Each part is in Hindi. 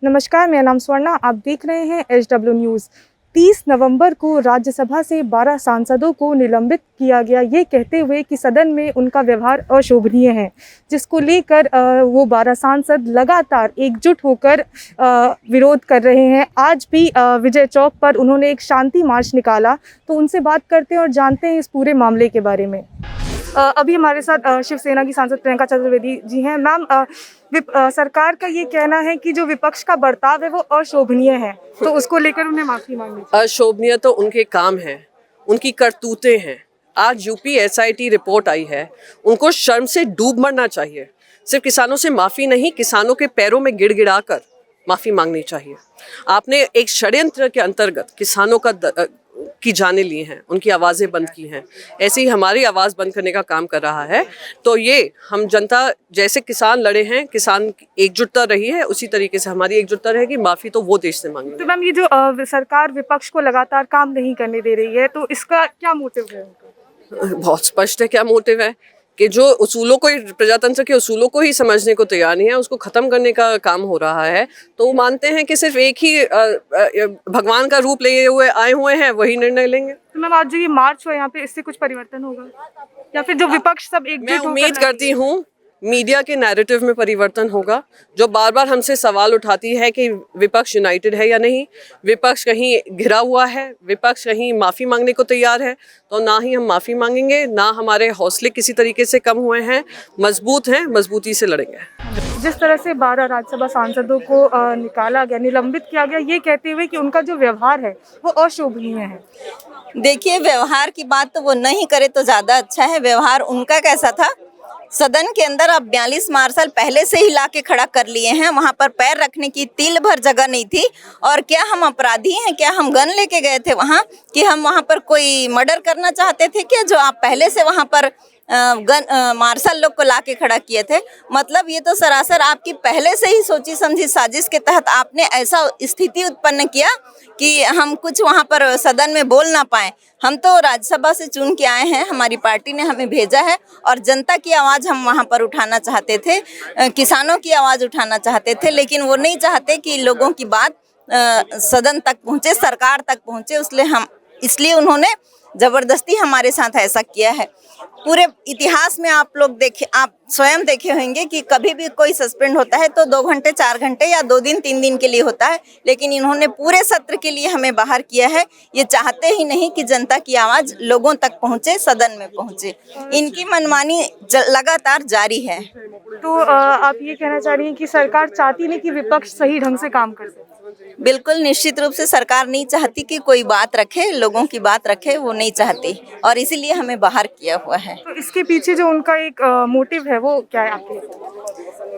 नमस्कार, मेरा नाम स्वर्णा। आप देख रहे हैं HW न्यूज़। 30 नवंबर को राज्यसभा से 12 सांसदों को निलंबित किया गया, ये कहते हुए कि सदन में उनका व्यवहार अशोभनीय है, जिसको लेकर वो 12 सांसद लगातार एकजुट होकर विरोध कर रहे हैं। आज भी विजय चौक पर उन्होंने एक शांति मार्च निकाला, तो उनसे बात करते हैं और जानते हैं इस पूरे मामले के बारे में। अभी हमारे साथ शिवसेना की सांसद प्रियंका चतुर्वेदी जी हैं। मैम, सरकार का ये कहना है कि जो विपक्ष का बर्ताव है वो अशोभनीय है, तो उसको लेकर उन्हें माफी मांगनी चाहिए। अशोभनीय तो उनके काम हैं, उनकी करतूतें हैं। आज यूपी SIT रिपोर्ट आई है, उनको शर्म से डूब मरना चाहिए। सिर्फ किसानों से माफ़ी नहीं, किसानों के पैरों में गिड़गिड़ा कर माफ़ी मांगनी चाहिए। आपने एक षड्यंत्र के अंतर्गत किसानों की जानें ली हैं, उनकी आवाज़ें बंद की हैं। ऐसे ही हमारी आवाज़ बंद करने का काम कर रहा है। तो ये हम जनता जैसे किसान लड़े हैं, किसान एकजुटता रही है, उसी तरीके से हमारी एकजुटता रहेगी। माफ़ी तो वो देश से मांगेंगे। तो मैम, ये जो सरकार विपक्ष को लगातार काम नहीं करने दे रही है, तो इसका क्या मोटिव है उनका? बहुत स्पष्ट है क्या मोटिव है कि जो उसूलों को, प्रजातंत्र के उसूलों को ही समझने को तैयार नहीं है, उसको ख़त्म करने का काम हो रहा है। तो वो मानते हैं कि सिर्फ एक ही भगवान का रूप लिए हुए आए हुए हैं, वही निर्णय लेंगे। तो मैम, आज जो ये मार्च हुआ, यहाँ पे इससे कुछ परिवर्तन होगा या फिर जो विपक्ष सब एकजुट मैं होकर उम्मीद करती हूँ मीडिया के नैरेटिव में परिवर्तन होगा, जो बार बार हमसे सवाल उठाती है कि विपक्ष यूनाइटेड है या नहीं, विपक्ष कहीं घिरा हुआ है, विपक्ष कहीं माफ़ी मांगने को तैयार है। तो ना ही हम माफ़ी मांगेंगे, ना हमारे हौसले किसी तरीके से कम हुए हैं, मजबूत हैं, मजबूती से लड़ेंगे। जिस तरह से 12 राज्यसभा सांसदों को निकाला गया, निलंबित किया गया, ये कहते हुए कि उनका जो व्यवहार है वो अशोभनीय है। देखिए, व्यवहार की बात तो वो नहीं करे तो ज़्यादा अच्छा है। व्यवहार उनका कैसा था, सदन के अंदर अब 42 मार्शल पहले से ही ला के खड़ा कर लिए हैं, वहाँ पर पैर रखने की तिल भर जगह नहीं थी। और क्या हम अपराधी हैं? क्या हम गन लेके गए थे वहाँ कि हम वहाँ पर कोई मर्डर करना चाहते थे क्या, जो आप पहले से वहाँ पर मार्शल लोग को ला के खड़ा किए थे? मतलब ये तो सरासर आपकी पहले से ही सोची समझी साजिश के तहत आपने ऐसा स्थिति उत्पन्न किया कि हम कुछ वहाँ पर सदन में बोल ना पाए। हम तो राज्यसभा से चुन के आए हैं, हमारी पार्टी ने हमें भेजा है और जनता की आवाज़ हम वहाँ पर उठाना चाहते थे, किसानों की आवाज़ उठाना चाहते थे, लेकिन वो नहीं चाहते कि लोगों की बात सदन तक पहुँचे, सरकार तक पहुँचे। इसलिए उन्होंने ज़बरदस्ती हमारे साथ ऐसा किया है। पूरे इतिहास में आप स्वयं देखे होंगे कि कभी भी कोई सस्पेंड होता है तो 2 घंटे 4 घंटे या 2 दिन 3 दिन के लिए होता है, लेकिन इन्होंने पूरे सत्र के लिए हमें बाहर किया है। ये चाहते ही नहीं कि जनता की आवाज़ लोगों तक पहुंचे, सदन में पहुंचे। इनकी मनमानी लगातार जारी है। तो आप ये कहना चाह रही हैं कि सरकार चाहती नहीं कि विपक्ष सही ढंग से काम कर सके? बिल्कुल, निश्चित रूप से सरकार नहीं चाहती कि कोई बात रखे, लोगों की बात रखे, वो नहीं चाहती और इसीलिए हमें बाहर किया हुआ है। तो इसके पीछे जो उनका एक मोटिव है वो क्या है आपके?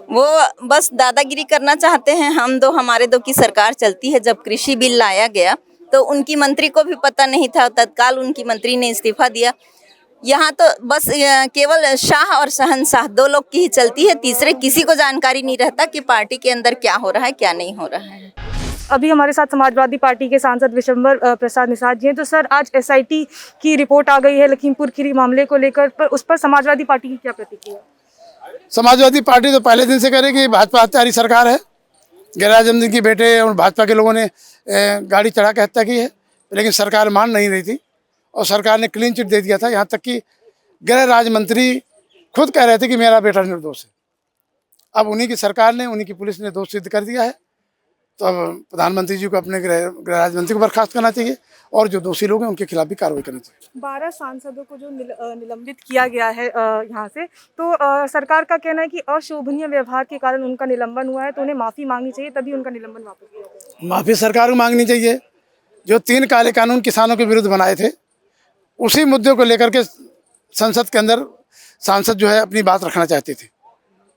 वो बस दादागिरी करना चाहते हैं। हमारे दो की सरकार चलती है। जब कृषि बिल लाया गया तो उनकी मंत्री को भी पता नहीं था, तत्काल उनकी मंत्री ने इस्तीफा दिया। यहाँ तो बस केवल शाह और शहंशाह 2 लोग की ही चलती है, तीसरे किसी को जानकारी नहीं रहता कि पार्टी के अंदर क्या हो रहा है, क्या नहीं हो रहा है। अभी हमारे साथ समाजवादी पार्टी के सांसद विशंबर प्रसाद निषाद जी हैं। तो सर, आज SIT की रिपोर्ट आ गई है लखीमपुर खीरी मामले को लेकर, पर उस पर समाजवादी पार्टी की क्या प्रतिक्रिया? समाजवादी पार्टी तो पहले दिन से कह रही कि भाजपा हत्यारी सरकार है। गिरिराज रंजन के बेटे और भाजपा के लोगों ने गाड़ी चढ़ा के हत्या की है, लेकिन सरकार मान नहीं रही थी और सरकार ने क्लीन चिट दे दिया था। यहाँ तक कि गृह राज्य मंत्री खुद कह रहे थे कि मेरा बेटा निर्दोष है। अब उन्हीं की सरकार ने, उन्हीं की पुलिस ने दोष सिद्ध कर दिया है। तो अब प्रधानमंत्री जी को अपने गृह राज्य मंत्री को बर्खास्त करना चाहिए और जो दोषी लोग हैं उनके खिलाफ भी कार्रवाई करनी चाहिए। 12 सांसदों को जो निलंबित किया गया है यहाँ से, तो सरकार का कहना है कि अशोभनीय व्यवहार के कारण उनका निलंबन हुआ है, तो उन्हें माफ़ी मांगनी चाहिए, तभी उनका निलंबन वापस किया जाए। माफ़ी सरकार को मांगनी चाहिए। जो 3 काले कानून किसानों के विरुद्ध बनाए थे, उसी मुद्दे को लेकर के संसद के अंदर सांसद जो है अपनी बात रखना चाहते थे।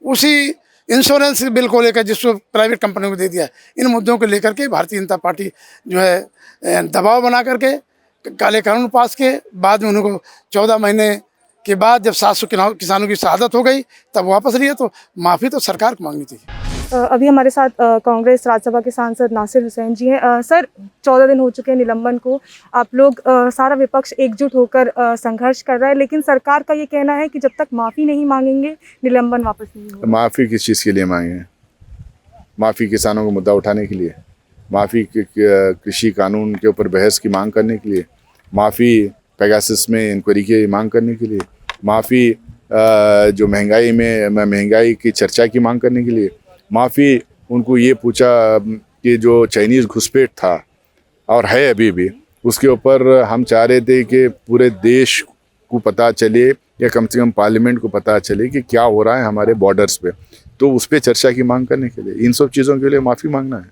उसी इंश्योरेंस बिल को लेकर जिसको प्राइवेट कंपनियों को दे दिया, इन मुद्दों को लेकर के भारतीय जनता पार्टी जो है दबाव बना करके काले कानून पास के बाद में उनको 14 महीने के बाद जब 700 किसानों की शहादत हो गई तब वापस लिए। तो माफ़ी तो सरकार को मांगनी चाहिए। अभी हमारे साथ कांग्रेस राज्यसभा के सांसद नासिर हुसैन जी हैं। सर, 14 दिन हो चुके हैं निलंबन को, आप लोग सारा विपक्ष एकजुट होकर संघर्ष कर रहा है, लेकिन सरकार का ये कहना है कि जब तक माफ़ी नहीं मांगेंगे निलंबन वापस नहीं होगा। माफ़ी किस चीज़ के लिए मांगे? माफ़ी किसानों का मुद्दा उठाने के लिए, माफ़ी कृषि कानून के ऊपर बहस की मांग करने के लिए, माफ़ी पेगासस में इंक्वायरी की मांग करने के लिए, माफ़ी जो महंगाई की चर्चा की मांग करने के लिए, माफ़ी उनको ये पूछा कि जो चाइनीज़ घुसपैठ था और है अभी भी, उसके ऊपर हम चाह रहे थे कि पूरे देश को पता चले या कम से कम पार्लियामेंट को पता चले कि क्या हो रहा है हमारे बॉर्डर्स पे, तो उस पर चर्चा की मांग करने के लिए, इन सब चीज़ों के लिए माफ़ी मांगना है।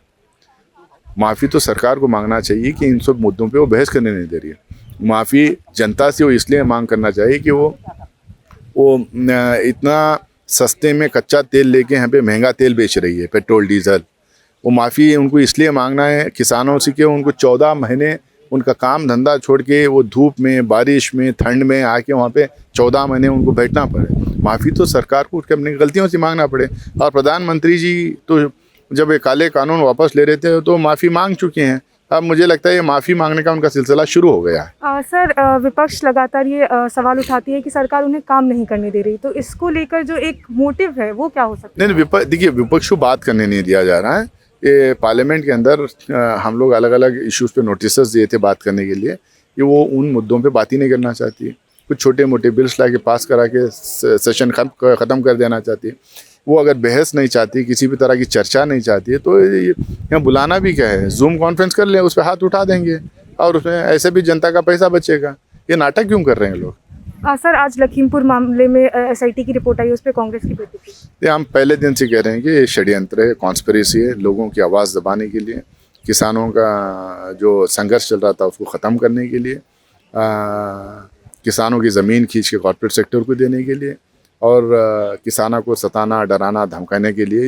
माफ़ी तो सरकार को मांगना चाहिए कि इन सब मुद्दों पे वो बहस करने नहीं दे रही है। माफ़ी जनता से वो इसलिए मांग करना चाहिए कि वो इतना सस्ते में कच्चा तेल लेके यहाँ पे महंगा तेल बेच रही है, पेट्रोल डीजल। वो माफ़ी उनको इसलिए मांगना है किसानों से कि उनको 14 महीने उनका काम धंधा छोड़ के वो धूप में, बारिश में, ठंड में आके वहाँ पे 14 महीने उनको बैठना पड़े। माफ़ी तो सरकार को उसके अपनी गलतियों से मांगना पड़े। और प्रधानमंत्री जी तो जब ये काले कानून वापस ले रहे थे तो माफ़ी मांग चुके हैं। अब मुझे लगता है ये माफ़ी मांगने का उनका सिलसिला शुरू हो गया है। सर, विपक्ष लगातार ये सवाल उठाती है कि सरकार उन्हें काम नहीं करने दे रही, तो इसको लेकर जो एक मोटिव है वो क्या हो सकता है? नहीं, देखिए विपक्ष को बात करने नहीं दिया जा रहा है। ये पार्लियामेंट के अंदर हम लोग अलग अलग इश्यूज़ पे नोटिस दिए थे बात करने के लिए कि वो उन मुद्दों पे बात ही नहीं करना चाहती है। कुछ छोटे मोटे बिल्स ला के पास करा के सेशन ख़त्म कर देना चाहती है। वो अगर बहस नहीं चाहती, किसी भी तरह की चर्चा नहीं चाहती है, तो यहाँ बुलाना भी क्या है, जूम कॉन्फ्रेंस कर लें, उस पर हाथ उठा देंगे और उसमें ऐसे भी जनता का पैसा बचेगा। ये नाटक क्यों कर रहे हैं लोग? सर, आज लखीमपुर मामले में एसआईटी की रिपोर्ट आई, उस पर कांग्रेस की प्रतिक्रिया? ये हम पहले दिन से कह रहे हैं कि ये षड्यंत्र है, कॉन्स्पिरेसी है, लोगों की आवाज़ दबाने के लिए, किसानों का जो संघर्ष चल रहा था उसको ख़त्म करने के लिए, किसानों की ज़मीन खींच के कॉर्पोरेट सेक्टर को देने के लिए और किसानों को सताना, डराना, धमकाने के लिए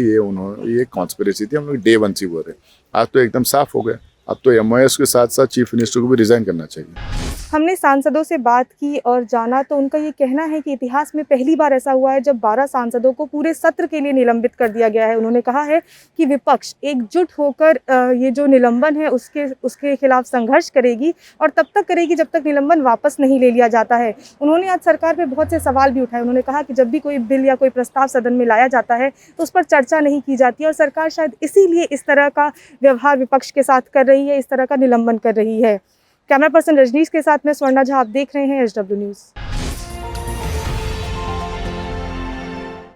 ये कॉन्स्पिरेसी थी। हम लोग डे 1 से बोल रहे हैं। आज तो एकदम साफ हो गया। अब तो MOS के साथ साथ चीफ मिनिस्टर को भी रिज़ाइन करना चाहिए। हमने सांसदों से बात की और जाना तो उनका ये कहना है कि इतिहास में पहली बार ऐसा हुआ है जब 12 सांसदों को पूरे सत्र के लिए निलंबित कर दिया गया है। उन्होंने कहा है कि विपक्ष एकजुट होकर ये जो निलंबन है उसके खिलाफ संघर्ष करेगी और तब तक करेगी जब तक निलंबन वापस नहीं ले लिया जाता है। उन्होंने आज सरकार पर बहुत से सवाल भी उठाए। उन्होंने कहा कि जब भी कोई बिल या कोई प्रस्ताव सदन में लाया जाता है तो उस पर चर्चा नहीं की जाती और सरकार शायद इसीलिए इस तरह का व्यवहार विपक्ष के साथ कर रही है, इस तरह का निलंबन कर रही है। कैमरा पर्सन रजनीश के साथ मैं स्वर्णा झा, आप देख रहे हैं SW न्यूज़।